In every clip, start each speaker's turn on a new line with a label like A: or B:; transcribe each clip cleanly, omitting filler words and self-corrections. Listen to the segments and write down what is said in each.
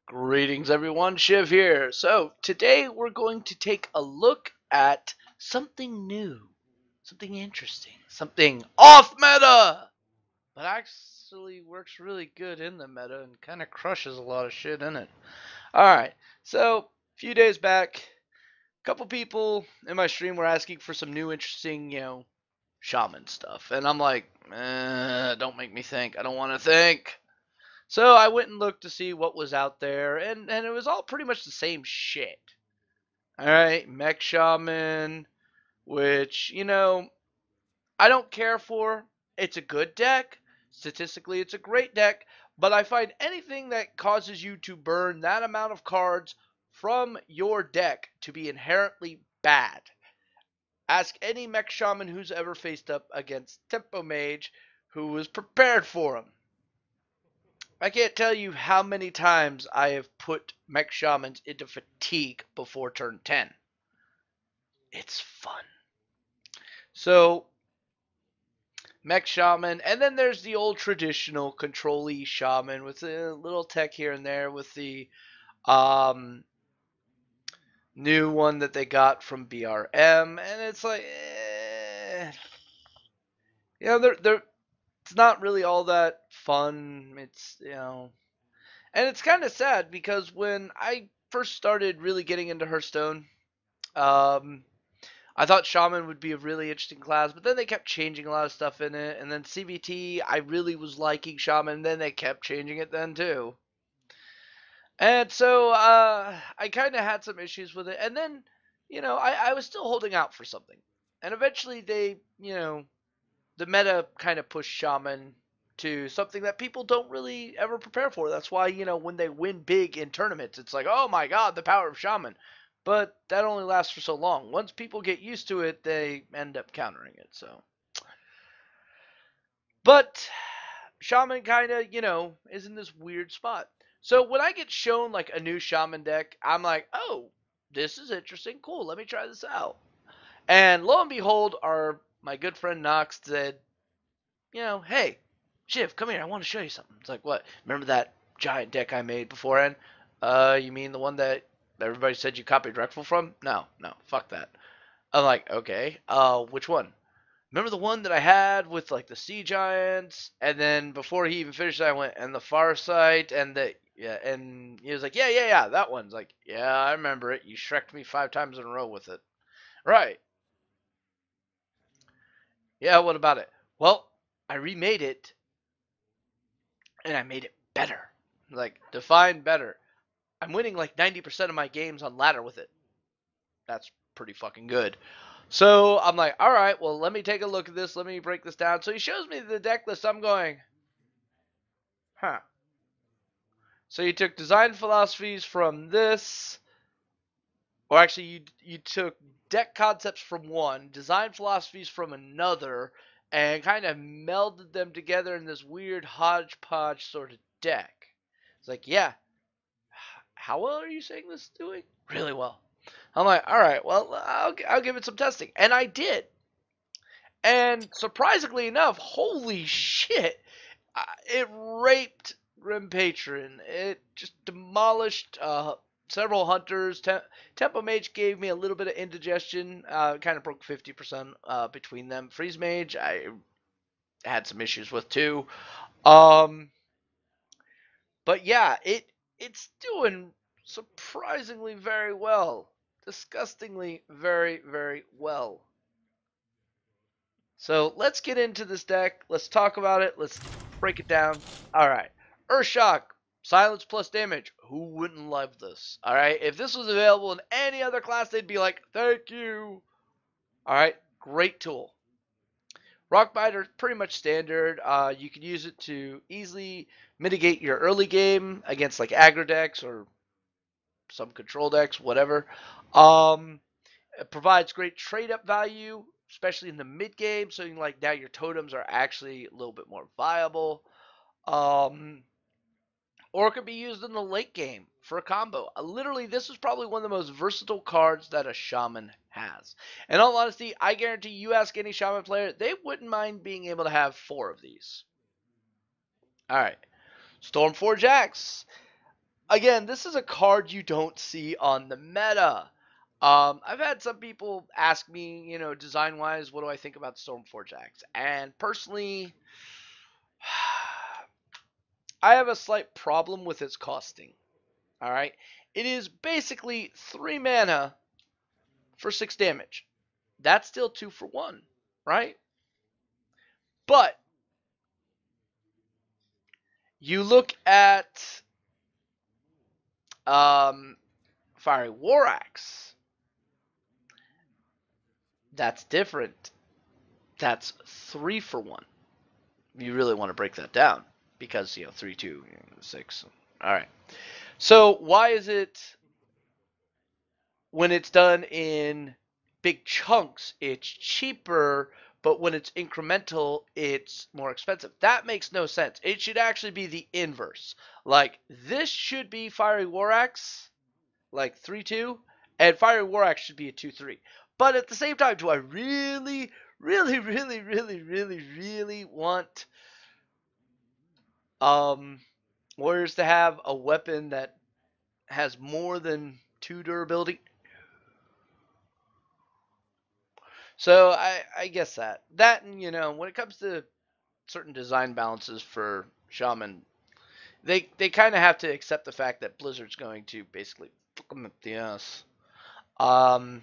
A: Greetings everyone, Shiv here. So today we're going to take a look at something new, something interesting, something off meta, but actually works really good in the meta and kind of crushes a lot of shit in it. Alright, so a few days back, a couple people in my stream were asking for some new interesting, shaman stuff. And I'm like, don't make me think. I don't want to think. So I went and looked to see what was out there, and it was all pretty much the same shit. Alright, Mech Shaman, which, I don't care for. It's a good deck. Statistically, it's a great deck. But I find anything that causes you to burn that amount of cards from your deck to be inherently bad. Ask any Mech Shaman who's ever faced up against Tempo Mage who was prepared for him. I can't tell you how many times I have put Mech Shamans into fatigue before turn 10. It's fun. So, Mech Shaman, and then there's the old traditional control-y Shaman with a little tech here and there with the um, new one that they got from BRM, and it's like, they're it's not really all that fun. And it's kind of sad because when I first started really getting into Hearthstone, um, I thought Shaman would be a really interesting class, but then they kept changing a lot of stuff in it. And then CBT, I really was liking Shaman, and then they kept changing it then too. And so I kind of had some issues with it. And then, I was still holding out for something. And eventually they, the meta kind of pushed Shaman to something that people don't really ever prepare for. That's why, when they win big in tournaments, it's like, oh my god, the power of Shaman. But that only lasts for so long. Once people get used to it, they end up countering it. So, but Shaman kind of, is in this weird spot. So when I get shown like a new Shaman deck, I'm like, oh, this is interesting. Cool, let me try this out. And lo and behold, my good friend Nox said, hey, Shiv, come here. I want to show you something. It's like, what? Remember that giant deck I made beforehand? You mean the one that everybody said you copied Rectful from? No, no, fuck that. I'm like, okay. Which one? Remember the one that I had with like the sea giants? And then before he even finished, I went and the Farsight and the yeah, and he was like, yeah, that one's like, yeah, I remember it. You shreked me 5 times in a row with it. Right. Yeah, what about it? Well, I remade it and I made it better. Like, define better. I'm winning like 90% of my games on ladder with it. That's pretty fucking good. So I'm like, all right, well, let me take a look at this. Let me break this down. So he shows me the deck list. I'm going, huh. So you took design philosophies from this, or actually you took deck concepts from one, design philosophies from another, and kind of melded them together in this weird hodgepodge sort of deck. It's like, yeah, how well are you saying this is doing? Really well. I'm like, all right, well, I'll give it some testing. And I did. And surprisingly enough, holy shit, it raped Grim Patron. It just demolished several hunters. Tempo Mage gave me a little bit of indigestion. Kind of broke 50% between them. Freeze Mage, I had some issues with too. Um, but yeah, it's doing surprisingly very well. Disgustingly very, very well. So let's get into this deck. Let's talk about it. Let's break it down. All right. Earthshock. Silence plus damage. Who wouldn't love this? All right. If this was available in any other class, they'd be like, thank you. All right. Great tool. Rockbiter, pretty much standard. You can use it to easily mitigate your early game against like aggro decks or some control decks, whatever. Um, it provides great trade up value, especially in the mid game. So you like now your totems are actually a little bit more viable. Um, or it could be used in the late game for a combo. Literally, this is probably one of the most versatile cards that a shaman has. In all honesty, I guarantee you ask any shaman player, they wouldn't mind being able to have 4 of these. All right, Stormforge Axe. again, this is a card you don't see on the meta. I've had some people ask me, design-wise, what do I think about Stormforge Axe? And personally, I have a slight problem with its costing. All right, it is basically 3 mana for 6 damage. That's still 2 for 1, right? But you look at Fiery War Axe. That's different. That's 3 for 1. You really want to break that down because 3, 2, 6. All right. So why is it when it's done in big chunks it's cheaper, but when it's incremental it's more expensive? That makes no sense. It should actually be the inverse. Like this should be Fiery War Axe, like 3-2, and Fiery War Axe should be a 2-3. But at the same time, do I really, really, really, really, really, really want warriors to have a weapon that has more than 2 durability? So I guess that and when it comes to certain design balances for Shaman, they kind of have to accept the fact that Blizzard's going to basically fuck them up the ass. I'm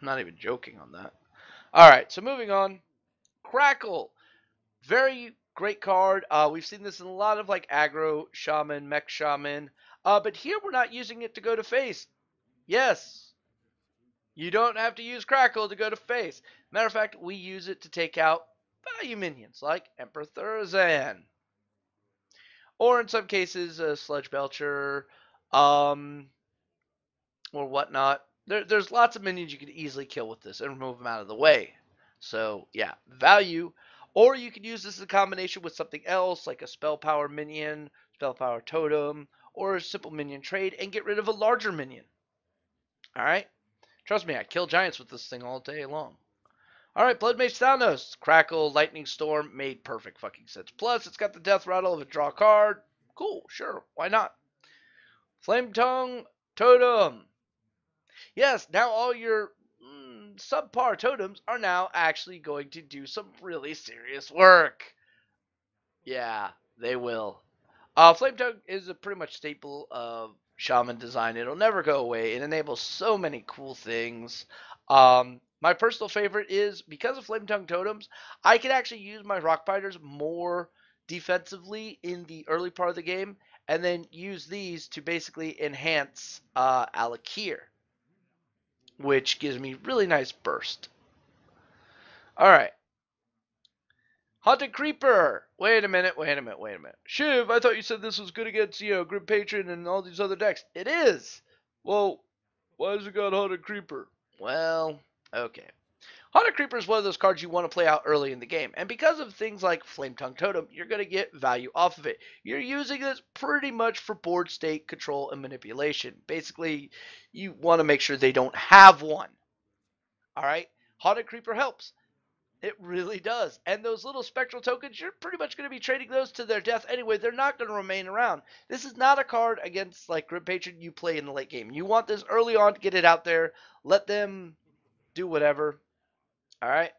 A: not even joking on that. All right, so moving on. Crackle, very great card. We've seen this in a lot of like aggro shaman, mech shaman. But here we're not using it to go to face. Yes, you don't have to use Crackle to go to face. Matter of fact, we use it to take out value minions like Emperor Thurzan. Or in some cases, Sludge Belcher, um, or whatnot. There's lots of minions you could easily kill with this and remove them out of the way. So, yeah, value. Or you could use this in combination with something else, like a Spell Power minion, Spell Power Totem, or a simple minion trade, and get rid of a larger minion. Alright? Trust me, I kill giants with this thing all day long. Alright, Blood Mage Thanos. Crackle, Lightning Storm, made perfect fucking sense. Plus, it's got the Death Rattle of a draw card. Cool, sure, why not? Flame Tongue Totem. Yes, now all your subpar totems are now actually going to do some really serious work. Yeah, they will. Flame Tongue is a pretty much staple of Shaman design. It'll never go away. It enables so many cool things. My personal favorite is because of Flame Tongue totems, I can actually use my Rock Biters more defensively in the early part of the game, and then use these to basically enhance Alakir, which gives me really nice burst. Alright. Haunted Creeper! Wait a minute. Shiv, I thought you said this was good against, Grim Patron and all these other decks. It is! Well, why has it got Haunted Creeper? Well, okay. Haunted Creeper is one of those cards you want to play out early in the game, and because of things like Flame Tongue Totem, you're going to get value off of it. You're using this pretty much for board state control and manipulation. Basically, you want to make sure they don't have one. Alright? Haunted Creeper helps. It really does. And those little spectral tokens, you're pretty much going to be trading those to their death anyway. They're not going to remain around. This is not a card against like Grim Patron you play in the late game. You want this early on to get it out there. Let them do whatever. All right.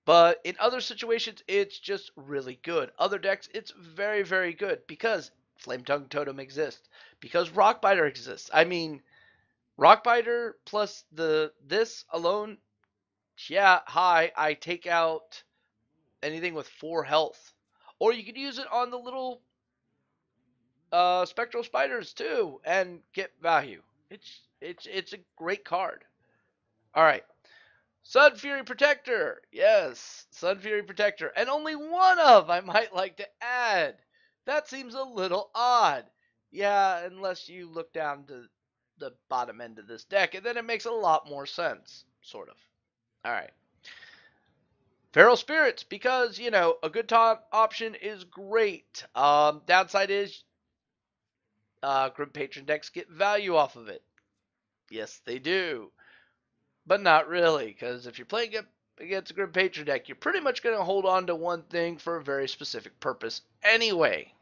A: But in other situations, it's just really good. Other decks, it's very, very good because Flame Tongue Totem exists. Because Rockbiter exists. I mean, Rockbiter plus this alone, yeah, hi, I take out anything with 4 health. Or you could use it on the little spectral spiders too and get value. It's a great card. All right. Sun Fury Protector. Yes, Sun Fury Protector. And only one of, I might like to add. That seems a little odd. Yeah, unless you look down to the bottom end of this deck, and then it makes a lot more sense, sort of. All right. Feral Spirits, because, a good top option is great. Downside is Grim Patron decks get value off of it. Yes, they do. But not really, because if you're playing against a Grim Patron deck, you're pretty much going to hold on to one thing for a very specific purpose anyway.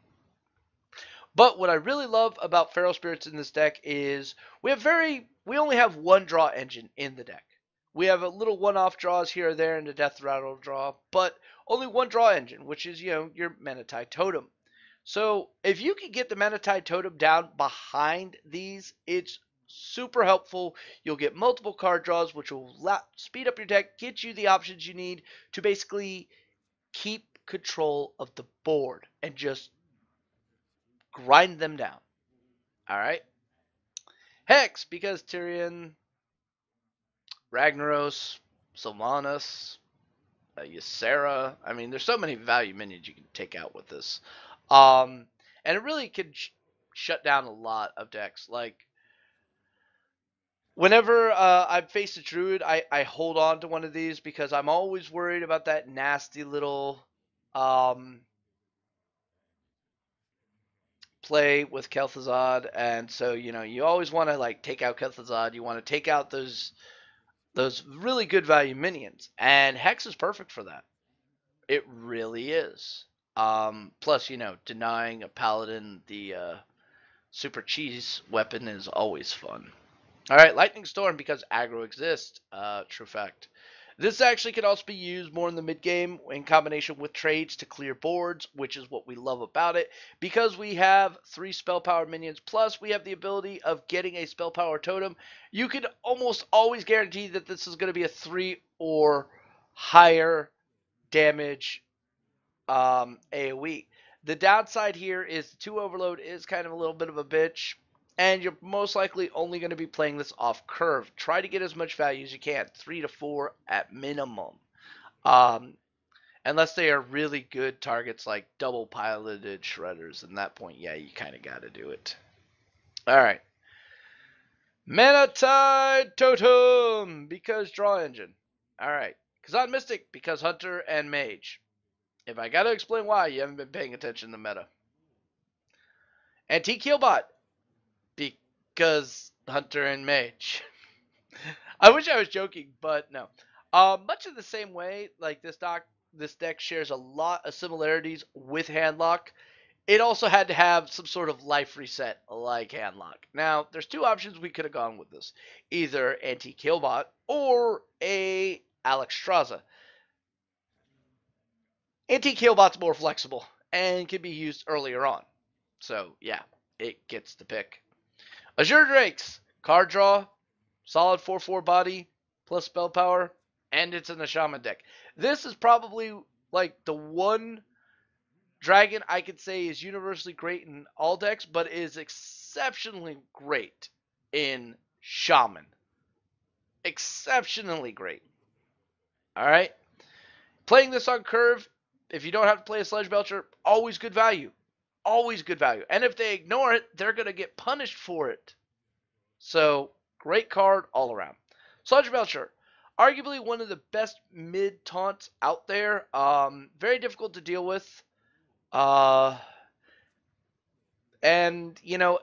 A: But what I really love about Feral Spirits in this deck is we only have one draw engine in the deck. We have a little one-off draws here or there in the Death Rattle draw, but only one draw engine, which is, your Manatide Totem. So if you can get the Manatide Totem down behind these, it's super helpful. You'll get multiple card draws, which will speed up your deck, get you the options you need to basically keep control of the board and just grind them down. All right. Hex, because Tyrion, Ragnaros, Sylvanas, Ysera. I mean, there's so many value minions you can take out with this. And it really could shut down a lot of decks. Like, whenever I face a Druid, I hold on to one of these because I'm always worried about that nasty little play with Kel'Thuzad. And so, you always want to, like, take out Kel'Thuzad. You want to take out those really good value minions. And Hex is perfect for that. It really is. Plus, denying a Paladin the super cheese weapon is always fun. All right, Lightning Storm, because aggro exists. True fact. This actually can also be used more in the mid game in combination with trades to clear boards, which is what we love about it. Because we have 3 spell power minions, plus we have the ability of getting a spell power totem, you can almost always guarantee that this is going to be a 3 or higher damage AoE. The downside here is the 2 overload is kind of a little bit of a bitch, and you're most likely only going to be playing this off curve. Try to get as much value as you can, 3 to 4 at minimum. Um, unless they are really good targets like double piloted shredders. At that point, yeah, you kind of got to do it. All right. Manatide Totem, because draw engine. All right. Kazan Mystic, because Hunter and Mage. If I gotta explain why, you haven't been paying attention to meta. Antique Healbot, because Hunter and Mage. I wish I was joking, but no. Much of the same way, like this deck shares a lot of similarities with Handlock. It also had to have some sort of life reset like Handlock. Now, there's 2 options we could have gone with this. Either Antique Healbot or a Alexstrasza. Antique Healbot's more flexible and can be used earlier on. So, yeah, it gets the pick. Azure Drakes, card draw, solid 4/4 body, plus spell power, and it's in the Shaman deck. This is probably like the one dragon I could say is universally great in all decks, but is exceptionally great in Shaman. Exceptionally great. Alright? Playing this on curve, if you don't have to play a Sledge Belcher, always good value. Always good value. And if they ignore it, they're going to get punished for it. So, great card all around. Sludge Belcher, arguably one of the best mid taunts out there. Very difficult to deal with. And,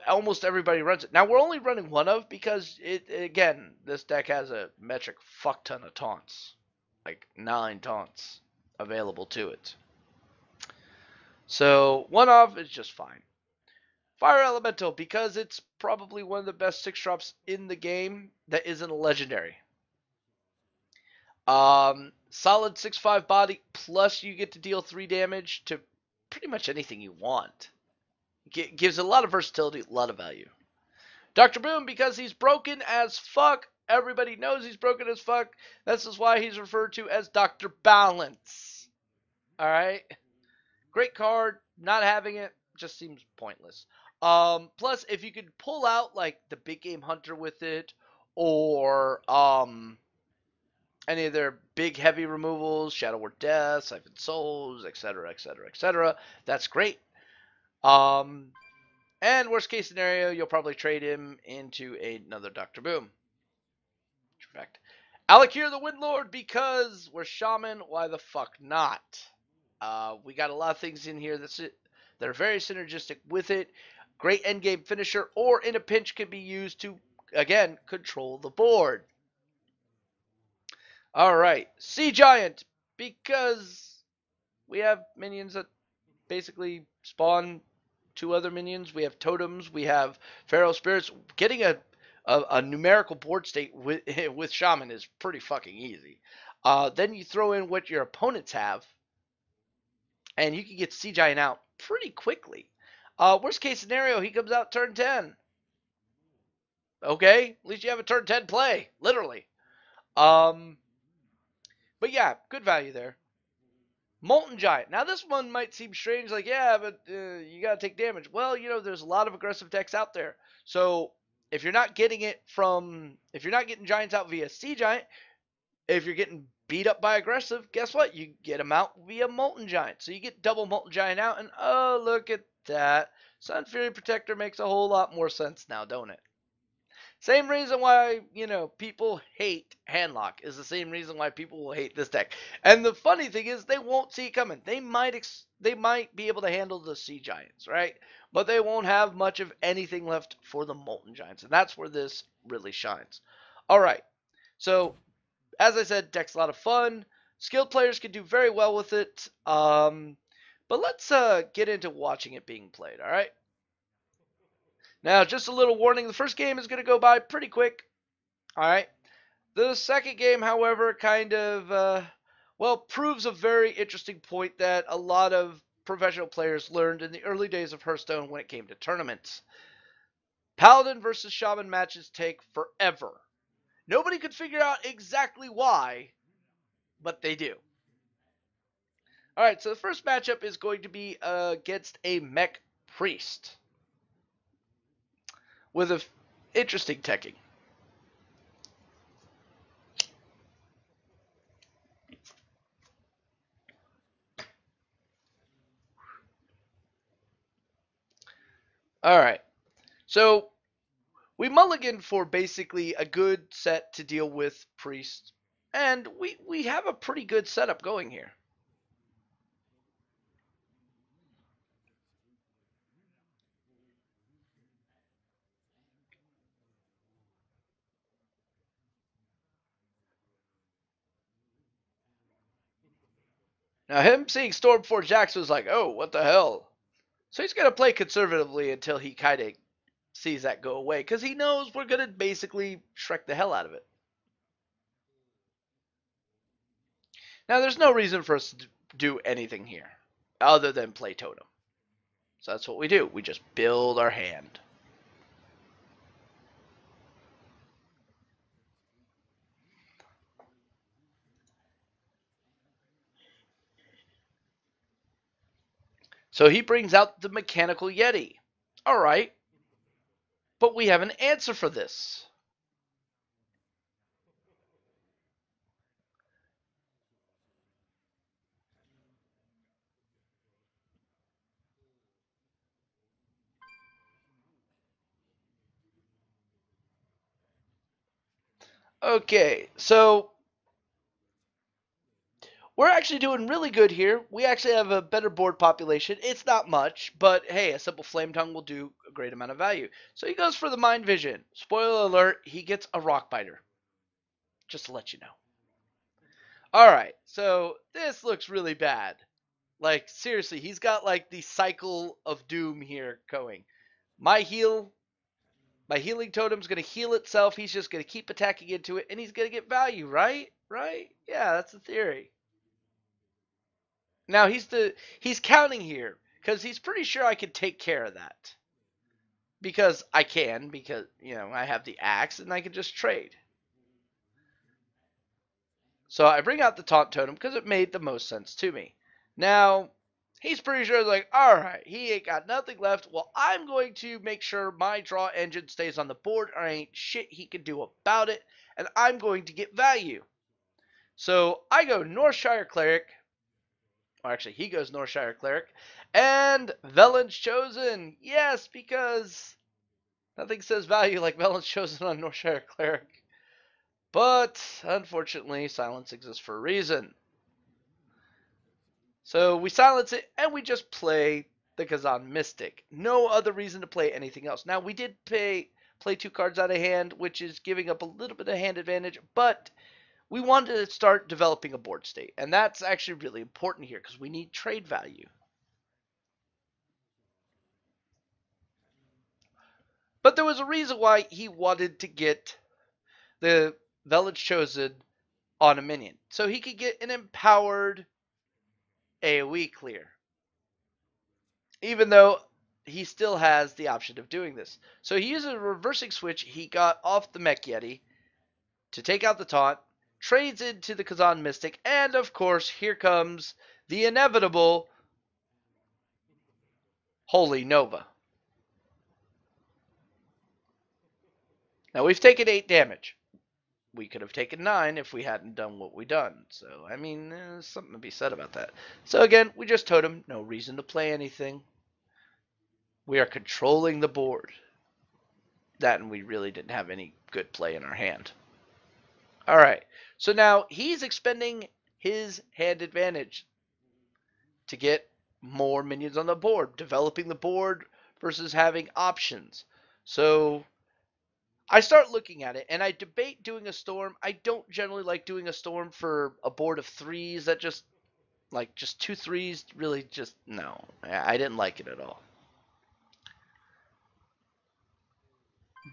A: almost everybody runs it. Now, we're only running one of because, this deck has a metric fuck ton of taunts. Like 9 taunts available to it. So, one of is just fine. Fire Elemental, because it's probably one of the best 6-drops in the game that isn't a legendary. Solid 6/5 body, plus you get to deal 3 damage to pretty much anything you want. Gives a lot of versatility, a lot of value. Dr. Boom, because he's broken as fuck. Everybody knows he's broken as fuck. This is why he's referred to as Dr. Balance. Alright? Great card. Not having it just seems pointless. Plus, if you could pull out, like, the big game hunter with it, or, any of their big heavy removals, Shadow Word Death, Siphon Souls, etc., etc., etc., that's great. And worst case scenario, you'll probably trade him into another Dr. Boom. True fact. Alakir the Windlord, because we're Shaman, why the fuck not? We got a lot of things in here that are very synergistic with it. Great endgame finisher, or in a pinch can be used to, again, control the board. Alright, Sea Giant, because we have minions that basically spawn two other minions. We have totems. We have feral spirits. Getting a numerical board state with with shaman is pretty fucking easy. Then you throw in what your opponents have, and you can get Sea Giant out pretty quickly. Worst case scenario, he comes out turn 10. Okay, at least you have a turn 10 play, literally. But yeah, good value there. Molten Giant. Now this one might seem strange, like, yeah, but you gotta take damage. Well, there's a lot of aggressive decks out there. So if you're not getting giants out via Sea Giant, if you're getting beat up by aggressive, guess what? You get them out via Molten Giant. So you get double Molten Giant out, and oh, look at that. Sun Fury Protector makes a whole lot more sense now, don't it? Same reason why, people hate Handlock is the same reason why people will hate this deck. And the funny thing is they won't see it coming. They might be able to handle the Sea Giants, right? But they won't have much of anything left for the Molten Giants. And that's where this really shines. All right. So, as I said, deck's a lot of fun. Skilled players can do very well with it. But let's get into watching it being played, all right? Now, just a little warning, the first game is going to go by pretty quick. All right. The second game, however, kind of, proves a very interesting point that a lot of professional players learned in the early days of Hearthstone when it came to tournaments. Paladin versus Shaman matches take forever. Nobody could figure out exactly why, but they do. All right, so the first matchup is going to be against a Mech Priest with an interesting teching. All right, so we mulligan for basically a good set to deal with Priest, and we have a pretty good setup going here. Now, him seeing Stormforge Jax was like, oh, what the hell? So he's going to play conservatively until he kind of sees that go away, because he knows we're going to basically Shrek the hell out of it. Now, there's no reason for us to do anything here other than play Totem. So that's what we do. We just build our hand. So he brings out the Mechanical Yeti. All right. But we have an answer for this. Okay, so we're actually doing really good here. We actually have a better board population. It's not much, but hey, a simple Flame Tongue will do a great amount of value. So he goes for the Mind Vision. Spoiler alert, he gets a Rock Biter. Just to let you know. Alright, so this looks really bad. Like, seriously, he's got like the cycle of doom here going. My healing totem's going to heal itself. He's just going to keep attacking into it, and he's going to get value, right? Right? Yeah, that's the theory. Now he's counting here because he's pretty sure I can take care of that. Because I can, because I have the axe and I can just trade. So I bring out the taunt totem because it made the most sense to me. Now he's pretty sure like, all right, he ain't got nothing left. Well, I'm going to make sure my draw engine stays on the board, or ain't shit he can do about it, and I'm going to get value. So I go Northshire Cleric. Or actually, he goes Northshire Cleric. And Velen's Chosen. Yes, because nothing says value like Velen's Chosen on Northshire Cleric. But, unfortunately, silence exists for a reason. So we silence it, and we just play the Kazan Mystic. No other reason to play anything else. Now, we did play 2 cards out of hand, which is giving up a little bit of hand advantage, but we wanted to start developing a board state, and that's actually really important here because we need trade value. But there was a reason why he wanted to get the Village Chosen on a minion. So he could get an empowered AoE clear. Even though he still has the option of doing this. So he uses a reversing switch he got off the Mech Yeti to take out the taunt, trades into the Kazan Mystic, and of course, here comes the inevitable Holy Nova. Now we've taken 8 damage. We could have taken 9 if we hadn't done what we done. So, I mean, there's something to be said about that. So again, we just totem. No reason to play anything. We are controlling the board. That and we really didn't have any good play in our hand. Alright, so now he's expending his hand advantage to get more minions on the board, developing the board versus having options. So I start looking at it and I debate doing a storm. I don't generally like doing a storm for a board of 3s that just 2 3s really just no. I didn't like it at all.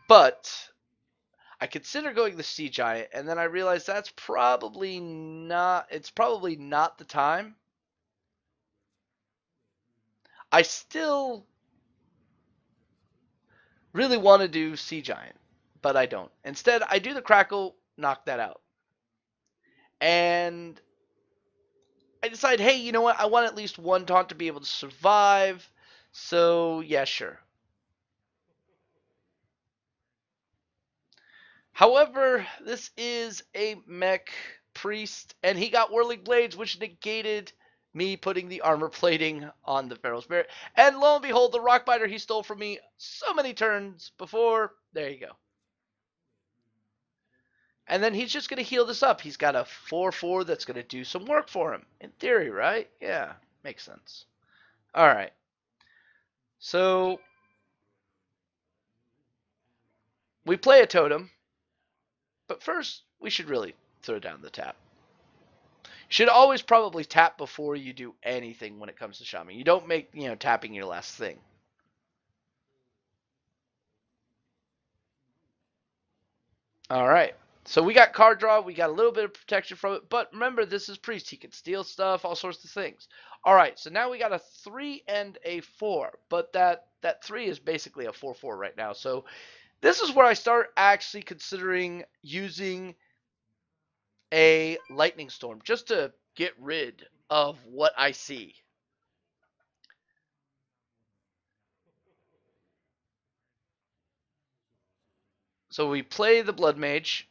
A: But I consider going the Sea Giant, and then I realized that's probably not. It's probably not the time. I still really want to do Sea Giant, but I don't. Instead, I do the Crackle, knock that out, and I decide, hey, you know what? I want at least one taunt to be able to survive. So yeah, sure. However, this is a Mech priest, and he got Whirling Blades, which negated me putting the armor plating on the Pharaoh's Spirit. And lo and behold, the Rockbiter he stole from me so many turns before. There you go. And then he's just going to heal this up. He's got a 4/4 that's going to do some work for him. In theory, right? Yeah, makes sense. All right. So we play a totem, but first we should really throw down the tap. You should always probably tap before you do anything when it comes to shaman. You don't make, tapping your last thing. All right. So we got card draw. We got a little bit of protection from it. But remember, this is priest. He can steal stuff, all sorts of things. All right. So now we got a 3 and a 4. But that 3 is basically a 4/4 right now. So this is where I start actually considering using a lightning storm just to get rid of what I see. So we play the Blood Mage.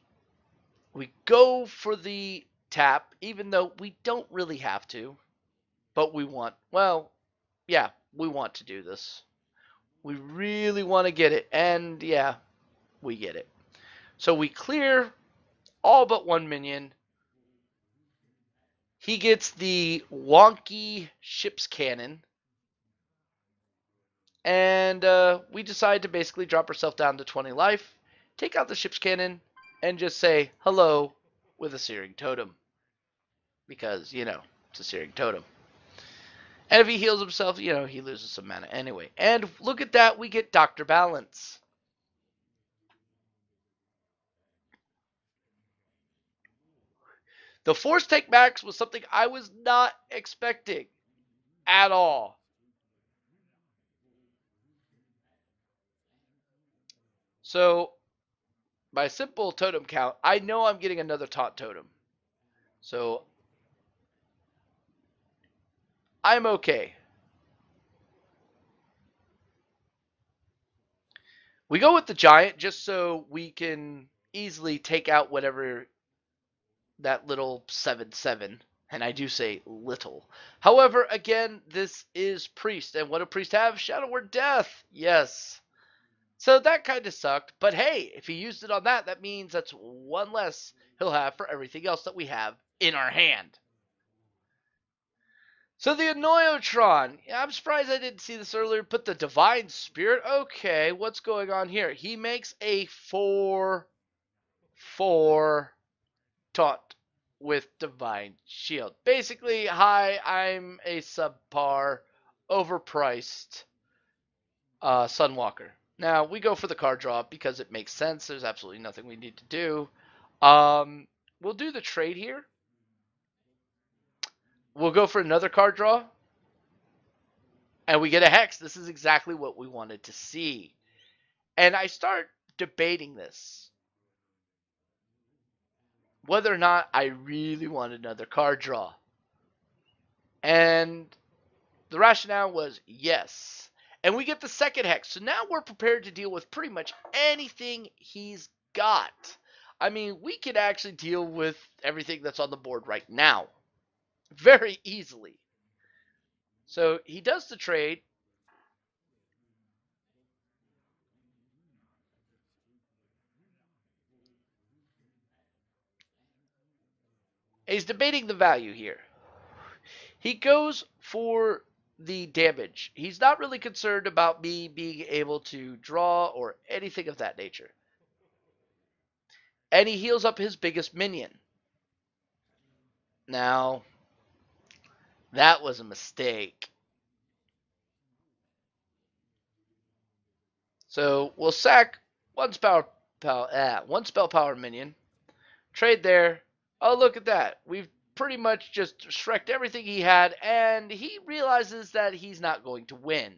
A: We go for the tap, even though we don't really have to. But we want, well, yeah, we want to do this. We really want to get it. And yeah, we get it. So we clear all but one minion. He gets the wonky ship's cannon. And we decide to basically drop ourselves down to 20 life, take out the ship's cannon, and just say hello with a Searing Totem. Because, it's a Searing Totem. And if he heals himself, he loses some mana anyway. And look at that, we get Dr. Balance. The Force Take Max was something I was not expecting at all. So, by simple totem count, I know I'm getting another taunt totem. So, I'm okay. We go with the Giant just so we can easily take out whatever that little 7/7. And I do say little. However, again, this is Priest. And what do Priest have? Shadow Word Death. Yes. So that kind of sucked. But hey, if he used it on that, that means that's one less he'll have for everything else that we have in our hand. So the Annoyotron. I'm surprised I didn't see this earlier. Put the Divine Spirit. Okay, what's going on here? He makes a 4/4 taunt with Divine Shield. Basically, hi, I'm a subpar, overpriced Sunwalker. Now, we go for the card draw because it makes sense. There's absolutely nothing we need to do. We'll do the trade here. We'll go for another card draw. And we get a hex. This is exactly what we wanted to see. And I start debating this. Whether or not I really want another card draw. And the rationale was yes. And we get the second hex. So now we're prepared to deal with pretty much anything he's got. I mean, we could actually deal with everything that's on the board right now. Very easily. So he does the trade. He's debating the value here. He goes for the damage. He's not really concerned about me being able to draw or anything of that nature. And he heals up his biggest minion. Now, that was a mistake. So we'll sack one spell power minion. Trade there. Oh, look at that. We've pretty much just shreked everything he had, and he realizes that he's not going to win.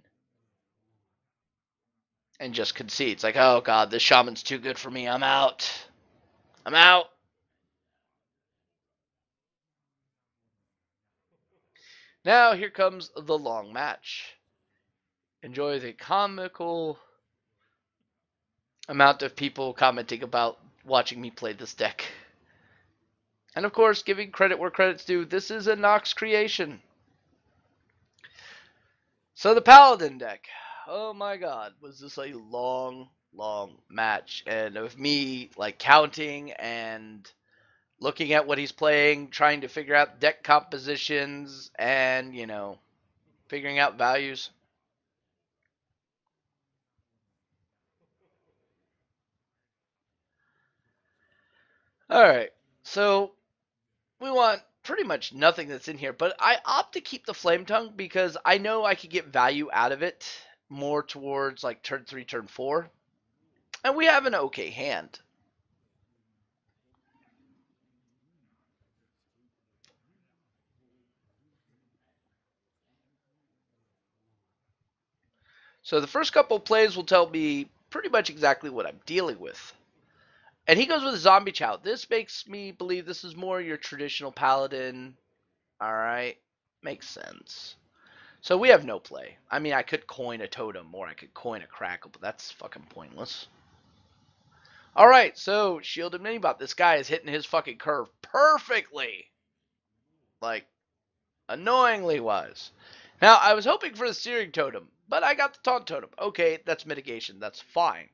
A: And just concedes. Like, oh god, this shaman's too good for me. I'm out. I'm out. Now here comes the long match. Enjoy the comical amount of people commenting about watching me play this deck. And of course, giving credit where credit's due, this is a Nox creation. So the Paladin deck. Oh my god, was this a long, long match. And of me, like, counting and looking at what he's playing, trying to figure out deck compositions, and, you know, figuring out values. Alright, so we want pretty much nothing that's in here, but I opt to keep the Flame Tongue because I know I could get value out of it more towards like turn 3, turn 4. And we have an okay hand. So the first couple of plays will tell me pretty much exactly what I'm dealing with. And he goes with a Zombie Chow. This makes me believe this is more your traditional Paladin. Alright, makes sense. So we have no play. I mean, I could coin a Totem or I could coin a Crackle, but that's fucking pointless. Alright, so Shielded Minibot. This guy is hitting his fucking curve perfectly. Like, annoyingly wise. Now, I was hoping for the Searing Totem, but I got the Taunt Totem. Okay, that's mitigation. That's fine.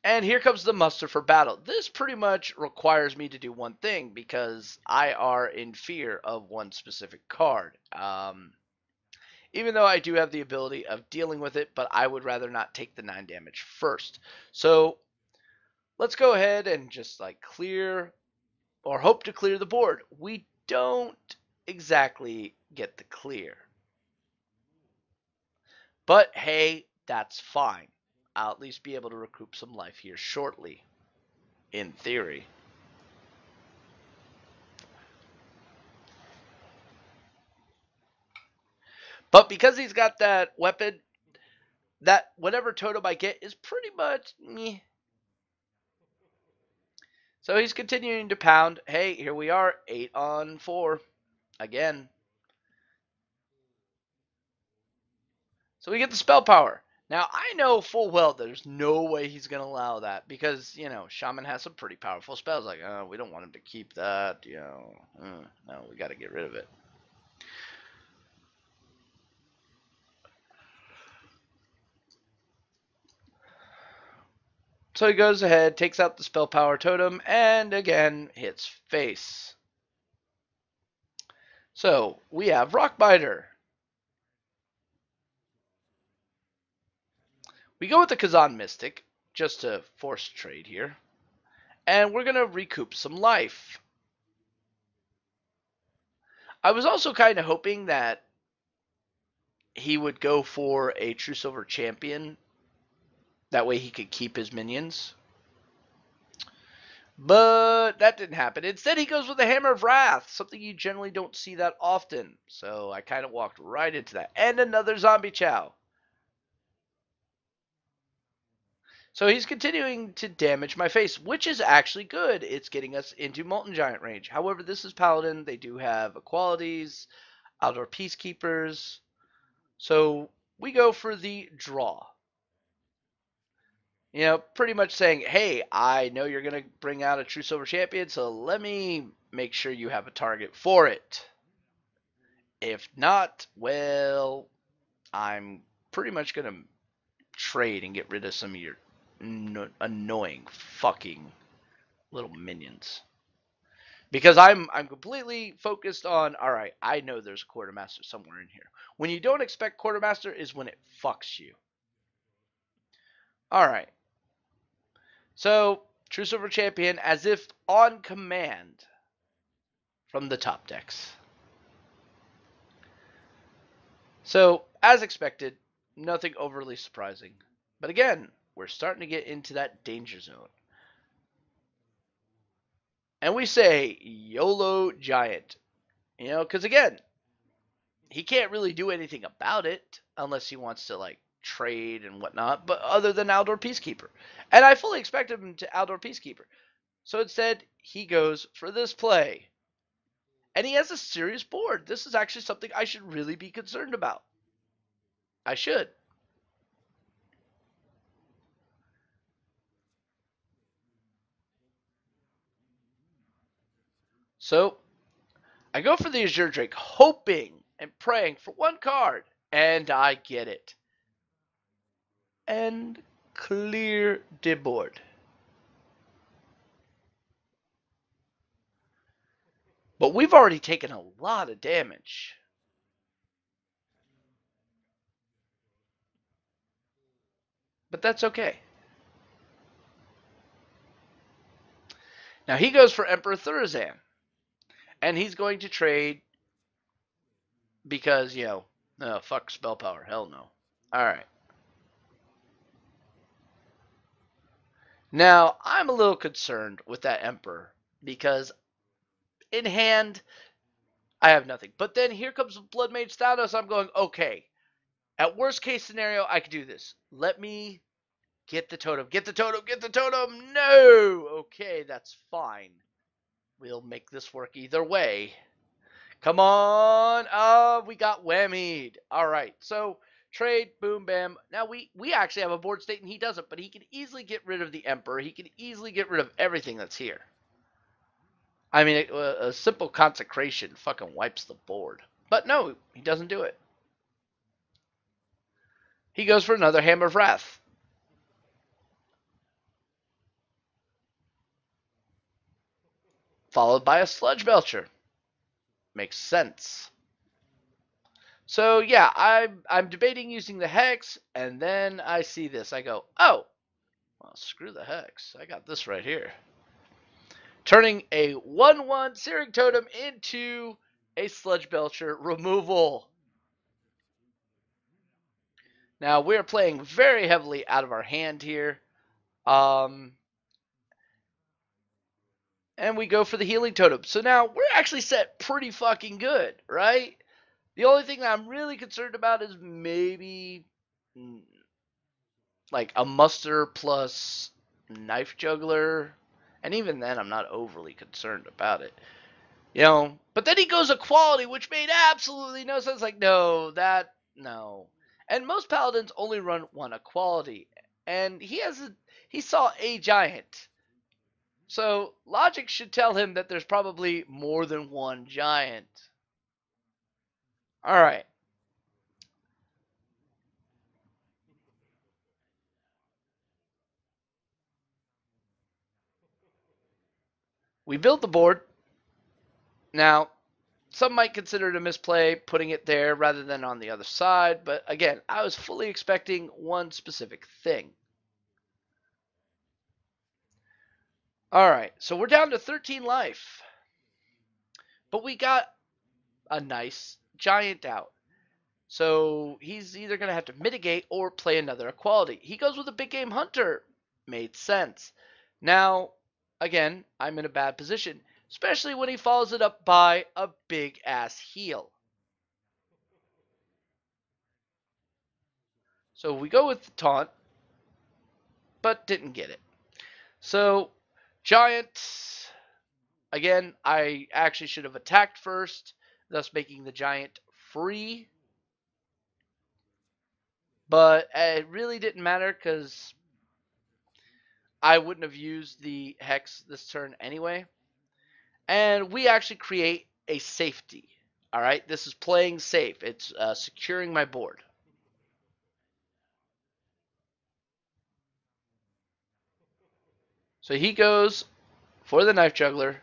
A: And here comes the muster for battle. This pretty much requires me to do one thing because I are in fear of one specific card. Even though I do have the ability of dealing with it, but I would rather not take the 9 damage first. So let's go ahead and just like clear or hope to clear the board. We don't exactly get the clear. But hey, that's fine. I'll at least be able to recoup some life here shortly, in theory. But because he's got that weapon, that whatever totem I get is pretty much meh. So he's continuing to pound. Hey, here we are, 8 on 4 again. So we get the spell power. Now, I know full well there's no way he's going to allow that because, you know, Shaman has some pretty powerful spells. Like, oh, we don't want him to keep that, you know. No, we got to get rid of it. So he goes ahead, takes out the spell power totem, and again hits face. So we have Rockbiter. We go with the Kazan Mystic, just to force trade here. And we're going to recoup some life. I was also kind of hoping that he would go for a True Silver Champion. That way he could keep his minions. But that didn't happen. Instead, he goes with the Hammer of Wrath, something you generally don't see that often. So I kind of walked right into that. And another Zombie Chow. So he's continuing to damage my face, which is actually good. It's getting us into Molten Giant range. However, this is Paladin. They do have equalities, outdoor peacekeepers. So we go for the draw. You know, pretty much saying, hey, I know you're going to bring out a True Silver Champion, so let me make sure you have a target for it. If not, well, I'm pretty much going to trade and get rid of some of your annoying fucking little minions. Because I'm completely focused on, all right, I know there's a quartermaster somewhere in here. When you don't expect quartermaster is when it fucks you. All right. So, True Silver Champion as if on command from the top decks. So, as expected, nothing overly surprising. But again, we're starting to get into that danger zone. And we say YOLO Giant. You know, because again, he can't really do anything about it unless he wants to, like, trade and whatnot, but other than Outdoor Peacekeeper. And I fully expected him to Outdoor Peacekeeper. So instead, he goes for this play. And he has a serious board. This is actually something I should really be concerned about. I should. So, I go for the Azure Drake, hoping and praying for one card. And I get it. And clear the board. But we've already taken a lot of damage. But that's okay. Now he goes for Emperor Thurazan. And he's going to trade because, you know, fuck spell power. Hell no. Alright. Now, I'm a little concerned with that Emperor because in hand, I have nothing. But then here comes Blood Mage Thanos. I'm going, okay. At worst case scenario, I could do this. Let me get the totem. Get the totem. Get the totem. No. Okay, that's fine. We'll make this work either way. Come on. We got whammied. All right. So trade, boom, bam. Now we actually have a board state and he doesn't, but he can easily get rid of the Emperor. He can easily get rid of everything that's here. I mean, a simple consecration fucking wipes the board. But no, he doesn't do it. He goes for another Hammer of Wrath. Followed by a Sludge Belcher. Makes sense. So yeah, I'm debating using the Hex, and then I see this. I go, oh, well, screw the Hex. I got this right here. Turning a 1/1 Searing Totem into a Sludge Belcher removal. Now, we're playing very heavily out of our hand here. And we go for the Healing Totem. So now, we're actually set pretty fucking good, right? The only thing that I'm really concerned about is maybe like a Muster plus Knife Juggler. And even then, I'm not overly concerned about it. You know, but then he goes equality, which made absolutely no sense. Like, no. And most paladins only run one equality, and he saw a giant. So logic should tell him that there's probably more than one giant. All right. We build the board. Now, some might consider it a misplay putting it there rather than on the other side, but again, I was fully expecting one specific thing. All right, so we're down to 13 life. But we got a nice giant out. So he's either going to have to mitigate or play another equality. He goes with a big game hunter. Made sense. Now, again, I'm in a bad position, especially when he follows it up by a big ass heal. So we go with the taunt, but didn't get it. So, giant, again, I actually should have attacked first, thus making the giant free. But it really didn't matter because I wouldn't have used the Hex this turn anyway. And we actually create a safety. All right, this is playing safe. It's securing my board. So he goes for the Knife Juggler.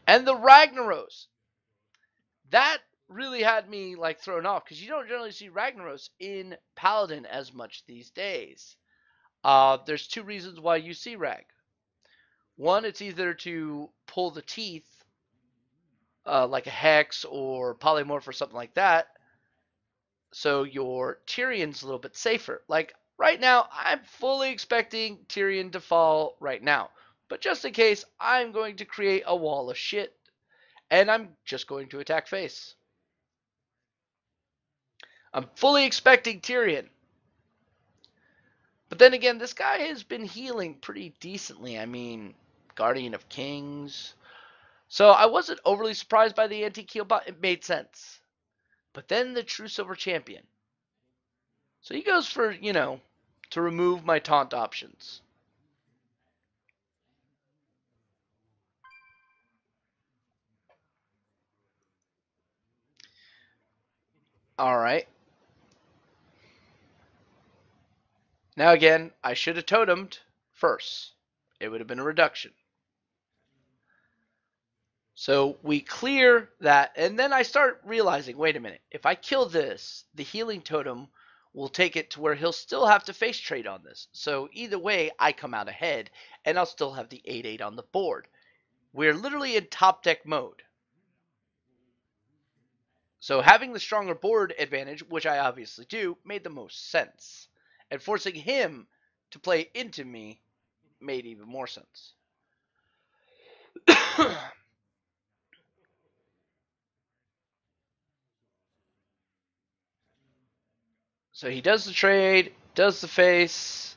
A: And the Ragnaros. That really had me like thrown off because you don't generally see Ragnaros in Paladin as much these days. There's two reasons why you see Rag. One, it's either to pull the teeth, like a Hex or Polymorph or something like that, so your Tyrion's a little bit safer. Like right now, I'm fully expecting Tyrion to fall right now. But just in case, I'm going to create a wall of shit. And I'm just going to attack face. I'm fully expecting Tyrion. But then again, this guy has been healing pretty decently. I mean, Guardian of Kings. So I wasn't overly surprised by the anti-heal bot. It made sense. But then the True Silver Champion. So he goes for, to remove my taunt options. All right. Now again, I should have totemed first. It would have been a reduction. So we clear that, and then I start realizing, wait a minute, if I kill this, the healing totem will take it to where he'll still have to face trade on this. So either way, I come out ahead, and I'll still have the 8/8 on the board. We're literally in top deck mode. So having the stronger board advantage, which I obviously do, made the most sense. And forcing him to play into me made even more sense. So he does the trade, does the face.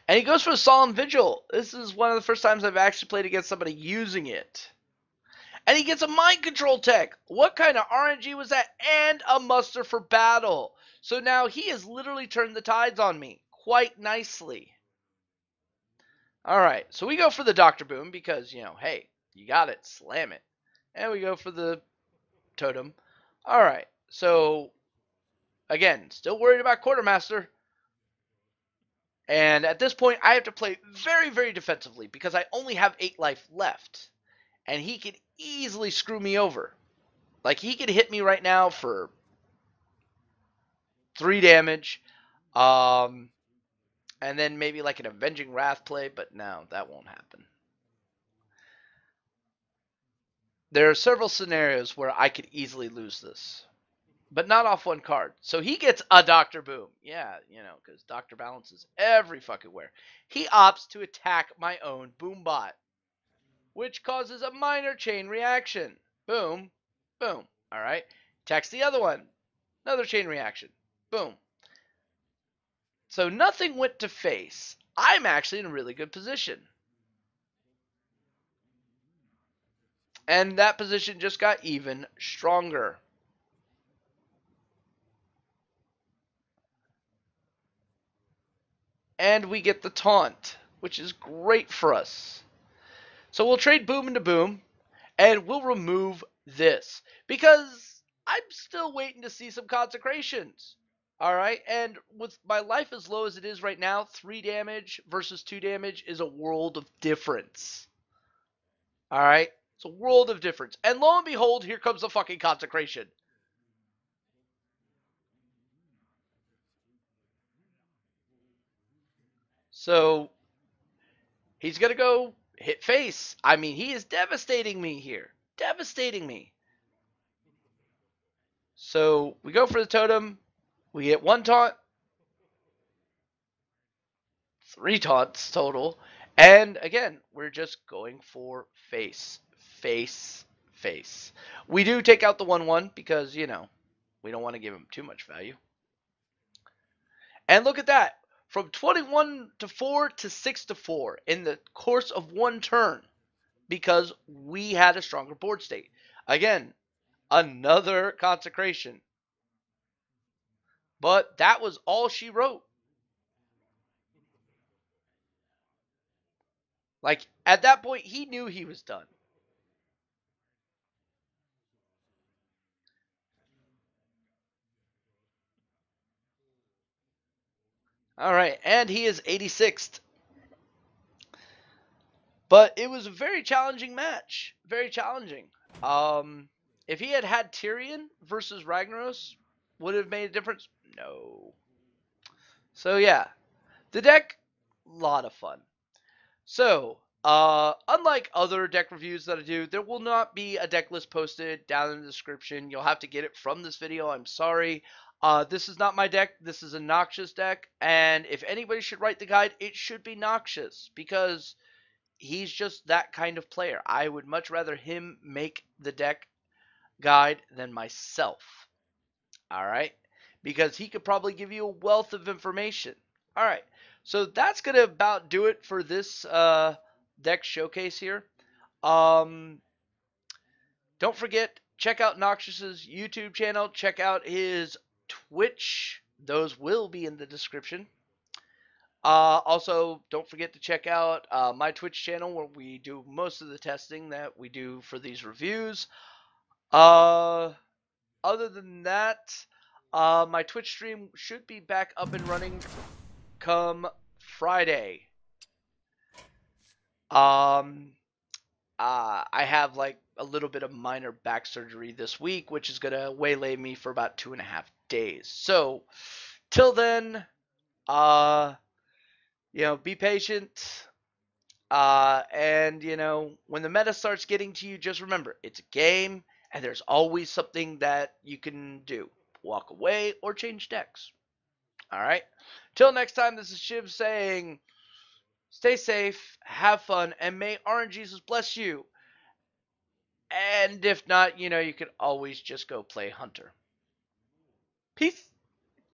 A: And he goes for a Solemn Vigil. This is one of the first times I've actually played against somebody using it. And he gets a Mind Control tech. What kind of RNG was that? And a Muster for Battle. So now he has literally turned the tides on me quite nicely. Alright, so we go for the Dr. Boom because, hey, you got it. Slam it. And we go for the Totem. Alright, so again, still worried about Quartermaster. And at this point, I have to play very, very defensively because I only have 8 life left. And he could easily screw me over. Like, he could hit me right now for 3 damage. And then maybe like an Avenging Wrath play, but no, that won't happen. There are several scenarios where I could easily lose this. But not off one card. So he gets a Dr. Boom. Yeah, because Dr. Balance is every fucking where. He opts to attack my own Boombot, which causes a minor chain reaction. Boom, boom. All right. Attacks the other one. Another chain reaction. Boom. So nothing went to face. I'm actually in a really good position. And that position just got even stronger. And we get the taunt, which is great for us. So we'll trade Boom into Boom, and we'll remove this. Because I'm still waiting to see some consecrations. Alright, and with my life as low as it is right now, 3 damage versus 2 damage is a world of difference. Alright, it's a world of difference. And lo and behold, here comes the fucking consecration. So he's going to go hit face. I mean, he is devastating me here. Devastating me. So we go for the totem. We get 1 taunt, 3 taunts total. And again, we're just going for face. Face. Face. We do take out the 1/1 because, we don't want to give him too much value. And look at that. From 21 to 4 to 6 to 4 in the course of 1 turn because we had a stronger board state. Again, another consecration. But that was all she wrote. Like, at that point, he knew he was done. All right, and he is 86th. But it was a very challenging match. Very challenging. If he had had Tyrion versus Ragnaros, would it have made a difference? No. So yeah, the deck, lot of fun. So, unlike other deck reviews that I do, there will not be a deck list posted down in the description. You'll have to get it from this video. I'm sorry. This is not my deck. This is a Noxious deck. And if anybody should write the guide, it should be Noxious because he's just that kind of player. I would much rather him make the deck guide than myself. All right? Because he could probably give you a wealth of information. All right. So that's going to about do it for this deck showcase here. Don't forget, check out Noxious's YouTube channel. Check out his Twitch. Those will be in the description. Also, don't forget to check out my Twitch channel where we do most of the testing that we do for these reviews. Other than that, my Twitch stream should be back up and running come Friday. I have like a little bit of minor back surgery this week, which is gonna waylay me for about 2.5 days. So, till then, be patient. And when the meta starts getting to you, just remember it's a game, and there's always something that you can do: walk away or change decks. All right. Till next time, this is Shiv saying, stay safe, have fun, and may RNGesus bless you. And if not, you can always just go play Hunter. Peace.